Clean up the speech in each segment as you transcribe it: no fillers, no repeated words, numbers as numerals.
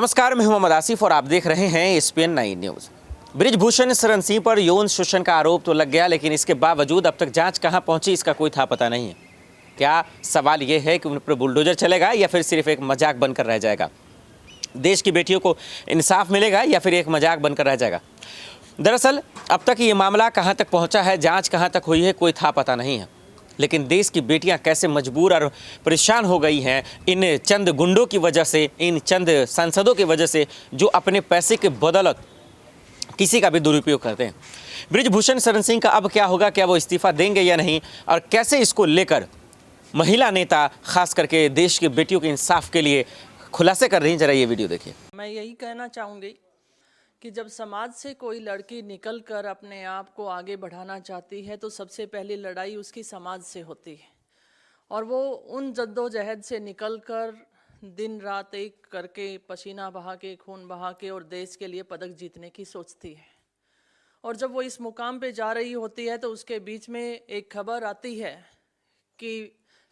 नमस्कार, मैं हूं मोहम्मद आसिफ और आप देख रहे हैं एसपीएन 9 न्यूज़। बृजभूषण शरण सिंह पर यौन शोषण का आरोप तो लग गया, लेकिन इसके बावजूद अब तक जांच कहां पहुंची इसका कोई था पता नहीं है। क्या सवाल ये है कि उन पर बुलडोजर चलेगा या फिर सिर्फ एक मजाक बनकर रह जाएगा? देश की बेटियों को इंसाफ मिलेगा या फिर एक मजाक बनकर रह जाएगा? दरअसल अब तक ये मामला कहाँ तक पहुँचा है, जाँच कहाँ तक हुई है, कोई था पता नहीं है। लेकिन देश की बेटियां कैसे मजबूर और परेशान हो गई हैं इन चंद गुंडों की वजह से, इन चंद सांसदों की वजह से जो अपने पैसे के बदौलत किसी का भी दुरुपयोग करते हैं। बृजभूषण शरण सिंह का अब क्या होगा? क्या वो इस्तीफा देंगे या नहीं? और कैसे इसको लेकर महिला नेता खास करके देश की बेटियों के इंसाफ के लिए खुलासे कर रही हैं? जरा ये वीडियो देखिए। मैं यही कहना चाहूँगी कि जब समाज से कोई लड़की निकल कर अपने आप को आगे बढ़ाना चाहती है तो सबसे पहली लड़ाई उसकी समाज से होती है, और वो उन जद्दोजहद से निकल कर दिन रात एक करके पसीना बहा के, खून बहा के और देश के लिए पदक जीतने की सोचती है। और जब वो इस मुकाम पे जा रही होती है तो उसके बीच में एक खबर आती है कि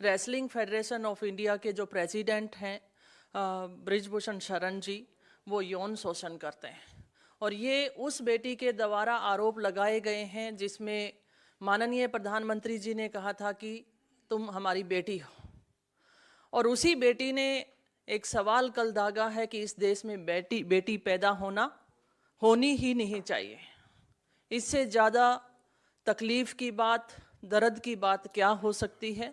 रेसलिंग फेडरेशन ऑफ इंडिया के जो प्रेसिडेंट हैं बृजभूषण शरण जी, वो यौन शोषण करते हैं। और ये उस बेटी के द्वारा आरोप लगाए गए हैं जिसमें माननीय प्रधानमंत्री जी ने कहा था कि तुम हमारी बेटी हो। और उसी बेटी ने एक सवाल कल दागा है कि इस देश में बेटी पैदा होनी ही नहीं चाहिए। इससे ज़्यादा तकलीफ़ की बात, दर्द की बात क्या हो सकती है?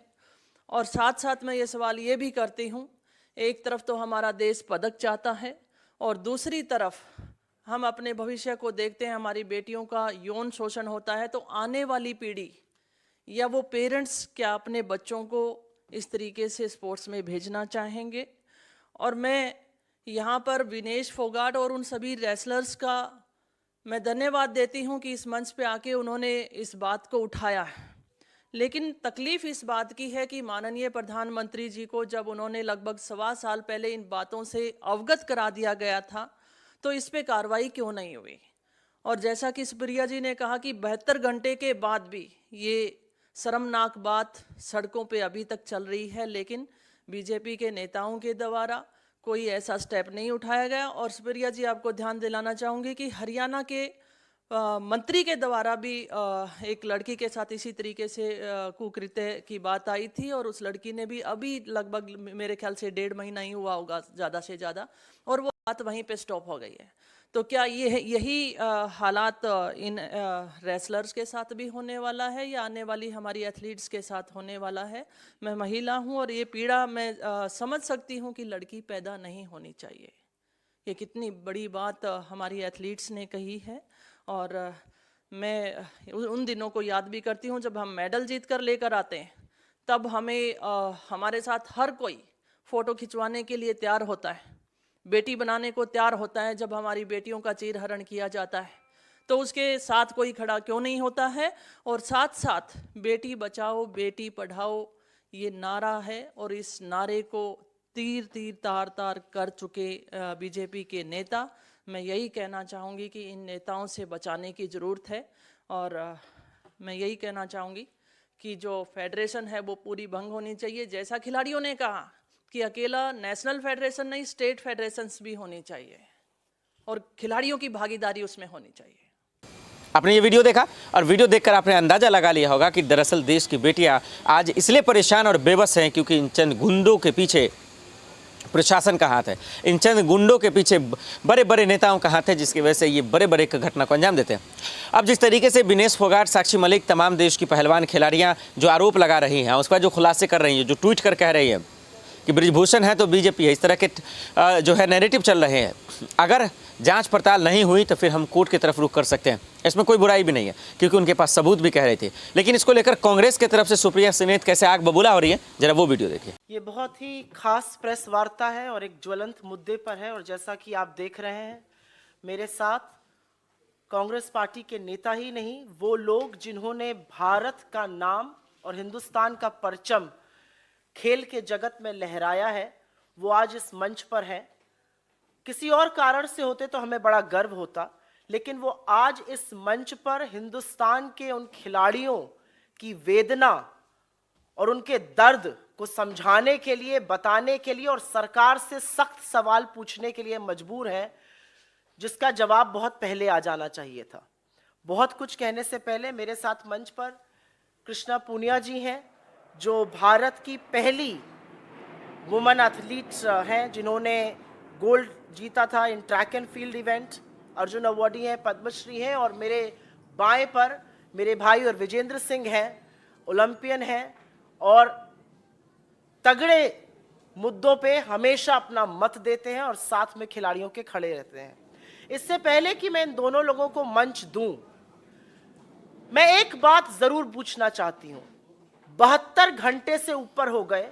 और साथ साथ मैं ये सवाल ये भी करती हूँ, एक तरफ तो हमारा देश पदक चाहता है और दूसरी तरफ हम अपने भविष्य को देखते हैं, हमारी बेटियों का यौन शोषण होता है, तो आने वाली पीढ़ी या वो पेरेंट्स क्या अपने बच्चों को इस तरीके से स्पोर्ट्स में भेजना चाहेंगे? और मैं यहाँ पर विनेश फोगाट और उन सभी रेसलर्स का मैं धन्यवाद देती हूँ कि इस मंच पे आके उन्होंने इस बात को उठाया है। लेकिन तकलीफ़ इस बात की है कि माननीय प्रधानमंत्री जी को जब उन्होंने लगभग 1.25 साल पहले इन बातों से अवगत करा दिया गया था तो इस पे कार्रवाई क्यों नहीं हुई? और जैसा कि सुप्रिया जी ने कहा कि 72 घंटे के बाद भी ये शर्मनाक बात सड़कों पे अभी तक चल रही है, लेकिन बीजेपी के नेताओं के द्वारा कोई ऐसा स्टेप नहीं उठाया गया। और सुप्रिया जी, आपको ध्यान दिलाना चाहूँगी कि हरियाणा के मंत्री के द्वारा भी एक लड़की के साथ इसी तरीके से कुकृत्य की बात आई थी, और उस लड़की ने भी अभी लगभग मेरे ख्याल से 1.5 महीना ही हुआ होगा ज़्यादा से ज़्यादा, और वो बात वहीं पे स्टॉप हो गई है। तो क्या यही हालात इन रेसलर्स के साथ भी होने वाला है या आने वाली हमारी एथलीट्स के साथ होने वाला है? मैं महिला हूँ और ये पीड़ा मैं समझ सकती हूँ कि लड़की पैदा नहीं होनी चाहिए। ये कितनी बड़ी बात हमारी एथलीट्स ने कही है। और मैं उन दिनों को याद भी करती हूँ जब हम मेडल जीत कर लेकर आते हैं, तब हमें हमारे साथ हर कोई फ़ोटो खिंचवाने के लिए तैयार होता है, बेटी बनाने को तैयार होता है। जब हमारी बेटियों का चीरहरण किया जाता है तो उसके साथ कोई खड़ा क्यों नहीं होता है? और साथ साथ बेटी बचाओ बेटी पढ़ाओ ये नारा है, और इस नारे को तीर तीर तार तार कर चुके बीजेपी के नेता। मैं यही कहना चाहूँगी कि इन नेताओं से बचाने की ज़रूरत है। और मैं यही कहना चाहूँगी कि जो फेडरेशन है वो पूरी भंग होनी चाहिए। जैसा खिलाड़ियों ने कहा कि अकेला नेशनल फेडरेशन नहीं, स्टेट फेडरेशंस भी होनी चाहिए और खिलाड़ियों की भागीदारी उसमें होनी चाहिए। आपने ये वीडियो देखा और वीडियो देखकर आपने अंदाजा लगा लिया होगा कि दरअसल देश की बेटियां आज इसलिए परेशान और बेबस हैं क्योंकि इन चंद गुंडों के पीछे प्रशासन का हाथ है, इन चंद गुंडों के पीछे बड़े बड़े नेताओं का हाथ है, जिसकी वजह से ये बड़े बड़े घटना को अंजाम देते हैं। अब जिस तरीके से विनेश फोगाट, साक्षी मलिक, तमाम देश की पहलवान खिलाड़ियां जो आरोप लगा रही हैं, उस पर जो खुलासे कर रही हैं, जो ट्वीट कर कह रही है कि बृजभूषण है तो बीजेपी है, इस तरह के जो है नैरेटिव चल रहे हैं, अगर जांच पड़ताल नहीं हुई तो फिर हम कोर्ट की तरफ रुख कर सकते हैं। इसमें कोई बुराई भी नहीं है क्योंकि उनके पास सबूत भी कह रहे थे। लेकिन इसको लेकर कांग्रेस की तरफ से सुप्रिया समेत कैसे आग बबूला हो रही है, जरा वो वीडियो देखिए। ये बहुत ही खास प्रेस वार्ता है और एक ज्वलंत मुद्दे पर है। और जैसा कि आप देख रहे हैं, मेरे साथ कांग्रेस पार्टी के नेता ही नहीं, वो लोग जिन्होंने भारत का नाम और हिंदुस्तान का परचम खेल के जगत में लहराया है, वो आज इस मंच पर हैं। किसी और कारण से होते तो हमें बड़ा गर्व होता, लेकिन वो आज इस मंच पर हिंदुस्तान के उन खिलाड़ियों की वेदना और उनके दर्द को समझाने के लिए, बताने के लिए और सरकार से सख्त सवाल पूछने के लिए मजबूर हैं, जिसका जवाब बहुत पहले आ जाना चाहिए था। बहुत कुछ कहने से पहले मेरे साथ मंच पर कृष्णा पूनिया जी हैं, जो भारत की पहली वुमेन एथलीट हैं, जिन्होंने गोल्ड जीता था in track and field event, Arjuna awardee हैं, पद्मश्री हैं। और मेरे बाएं पर मेरे भाई और विजेंद्र सिंह हैं, ओलंपियन हैं और तगड़े मुद्दों पे हमेशा अपना मत देते हैं और साथ में खिलाड़ियों के खड़े रहते हैं। इससे पहले कि मैं इन दोनों लोगों को मंच दूं, मैं एक बात जरूर पूछना चाहती हूं। 72 घंटे से ऊपर हो गए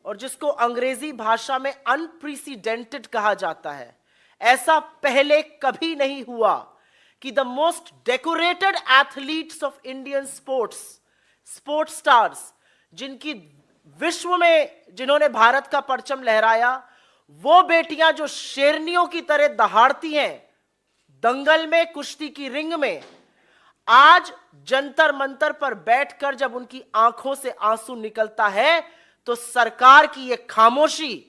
और जिसको अंग्रेजी भाषा में अनप्रेसिडेंटेड कहा जाता है, ऐसा पहले कभी नहीं हुआ कि the most decorated athletes of Indian sports stars, जिनकी विश्व में जिन्होंने भारत का परचम लहराया, वो बेटियां जो शेरनियों की तरह दहाड़ती हैं दंगल में, कुश्ती की रिंग में, आज जंतर मंतर पर बैठकर जब उनकी आंखों से आंसू निकलता है तो सरकार की यह खामोशी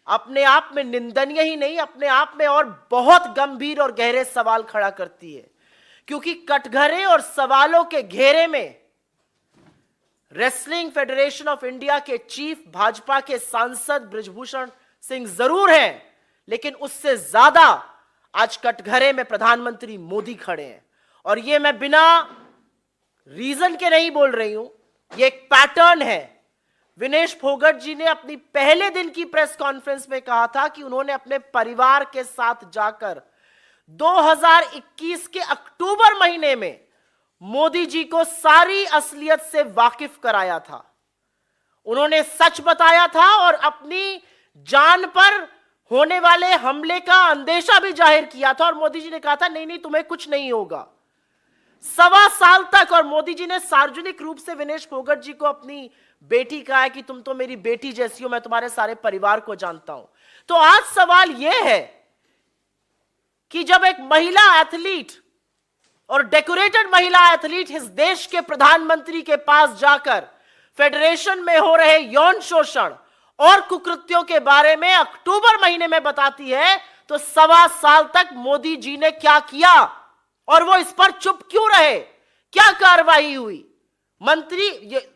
अपने आप में निंदनीय ही नहीं, अपने आप में और बहुत गंभीर और गहरे सवाल खड़ा करती है। क्योंकि कटघरे और सवालों के घेरे में रेसलिंग फेडरेशन ऑफ इंडिया के चीफ, भाजपा के सांसद बृजभूषण सिंह जरूर हैं, लेकिन उससे ज्यादा आज कटघरे में प्रधानमंत्री मोदी खड़े हैं। और ये मैं बिना रीजन के नहीं बोल रही हूं, ये एक पैटर्न है। विनेश फोगट जी ने अपनी पहले दिन की प्रेस कॉन्फ्रेंस में कहा था कि उन्होंने अपने परिवार के साथ जाकर 2021 के अक्टूबर महीने में मोदी जी को सारी असलियत से वाकिफ कराया था। उन्होंने सच बताया था और अपनी जान पर होने वाले हमले का अंदेशा भी जाहिर किया था। और मोदी जी ने कहा था नहीं नहीं, तुम्हें कुछ नहीं होगा। 1.25 साल तक, और मोदी जी ने सार्वजनिक रूप से विनेश फोगट जी को अपनी बेटी कहा है कि तुम तो मेरी बेटी जैसी हो, मैं तुम्हारे सारे परिवार को जानता हूं। तो आज सवाल यह है कि जब एक महिला एथलीट और डेकोरेटेड महिला एथलीट इस देश के प्रधानमंत्री के पास जाकर फेडरेशन में हो रहे यौन शोषण और कुकृत्यों के बारे में अक्टूबर महीने में बताती है, तो 1.25 साल तक मोदी जी ने क्या किया और वो इस पर चुप क्यों रहे? क्या कार्रवाई हुई? मंत्री,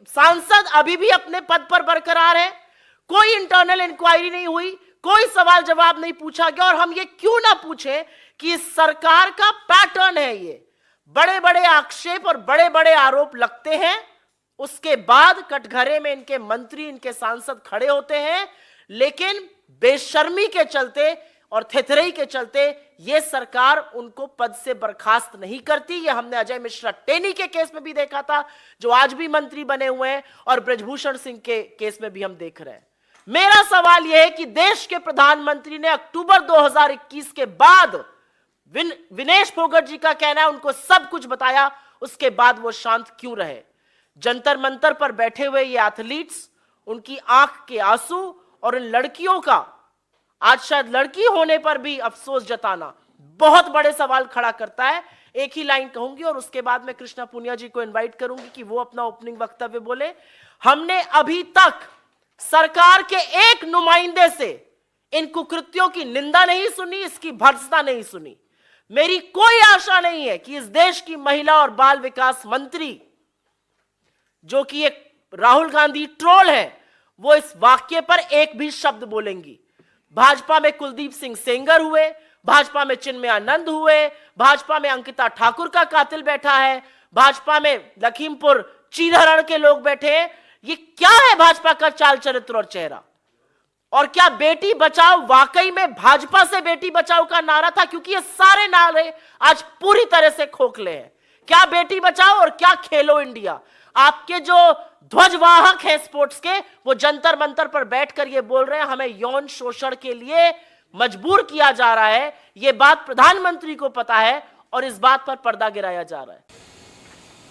सांसद अभी भी अपने पद पर बरकरार है, कोई इंटरनल इंक्वायरी नहीं हुई, कोई सवाल जवाब नहीं पूछा गया। और हम ये क्यों ना पूछें कि इस सरकार का पैटर्न है, ये बड़े बड़े आक्षेप और बड़े बड़े आरोप लगते हैं, उसके बाद कटघरे में इनके मंत्री, इनके सांसद खड़े होते हैं, लेकिन बेशर्मी के चलते और थेथरई के चलते यह सरकार उनको पद से बर्खास्त नहीं करती। यह हमने अजय मिश्रा टेनी के केस में भी देखा था, जो आज भी मंत्री बने हुए हैं, और बृजभूषण सिंह के केस में भी हम देख रहे हैं। मेरा सवाल यह है कि देश के प्रधानमंत्री ने अक्टूबर 2021 के बाद, विनेश फोगट जी का कहना है उनको सब कुछ बताया, उसके बाद वो शांत क्यों रहे? जंतर मंतर पर बैठे हुए ये एथलीट्स, उनकी आंख के आंसू और इन लड़कियों का आज शायद लड़की होने पर भी अफसोस जताना बहुत बड़े सवाल खड़ा करता है। एक ही लाइन कहूंगी और उसके बाद मैं कृष्णा पूनिया जी को इनवाइट करूंगी कि वो अपना ओपनिंग वक्तव्य बोले। हमने अभी तक सरकार के एक नुमाइंदे से इन कुकृत्यों की निंदा नहीं सुनी, इसकी भर्त्सना नहीं सुनी। मेरी कोई आशा नहीं है कि इस देश की महिला और बाल विकास मंत्री, जो कि एक राहुल गांधी ट्रोल है, वो इस वाक्य पर एक भी शब्द बोलेंगी। भाजपा में कुलदीप सिंह सेंगर हुए, भाजपा में चिन्मय आनंद हुए, भाजपा में अंकिता ठाकुर का कातिल बैठा है, भाजपा में लखीमपुर चीरहरण के लोग बैठे हैं। ये क्या है भाजपा का चाल चरित्र और चेहरा? और क्या बेटी बचाओ वाकई में भाजपा से बेटी बचाओ का नारा था? क्योंकि ये सारे नारे आज पूरी तरह से खोखले हैं। क्या बेटी बचाओ और क्या खेलो इंडिया? आपके जो ध्वजवाहक हैं स्पोर्ट्स के, वो जंतर मंतर पर बैठकर ये बोल रहे हैं हमें यौन शोषण के लिए मजबूर किया जा रहा है। ये बात प्रधानमंत्री को पता है और इस बात पर पर्दा गिराया जा रहा है।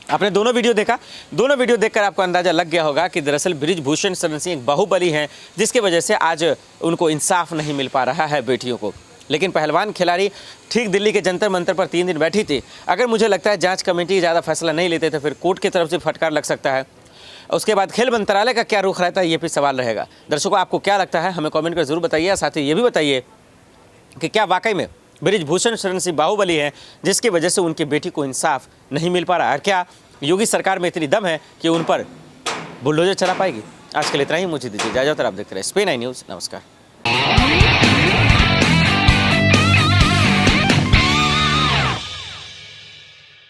आपने दोनों वीडियो देखा, दोनों वीडियो देखकर आपको अंदाजा लग गया होगा कि दरअसल बृजभूषण शरण सिंह एक बाहुबली हैं, जिसकी वजह से आज उनको इंसाफ नहीं मिल पा रहा है बेटियों को। लेकिन पहलवान खिलाड़ी ठीक दिल्ली के जंतर मंतर पर 3 दिन बैठी थी। अगर मुझे लगता है जांच कमेटी ज़्यादा फैसला नहीं लेते तो फिर कोर्ट की तरफ से फटकार लग सकता है। उसके बाद खेल मंत्रालय का क्या रुख रहता है, ये भी सवाल रहेगा। दर्शकों, आपको क्या लगता है हमें कमेंट कर जरूर बताइए। साथ ही ये भी बताइए कि क्या वाकई में बृजभूषण शरण सिंह बाहुबली हैं, जिसकी वजह से उनकी बेटी को इंसाफ नहीं मिल पा रहा है। क्या योगी सरकार में इतनी दम है कि उन पर बुलडोजर चला पाएगी? आज के लिए इतना ही, मुझे दीजिए इजाजत और आप देखते रहे SPN9 न्यूज़। नमस्कार।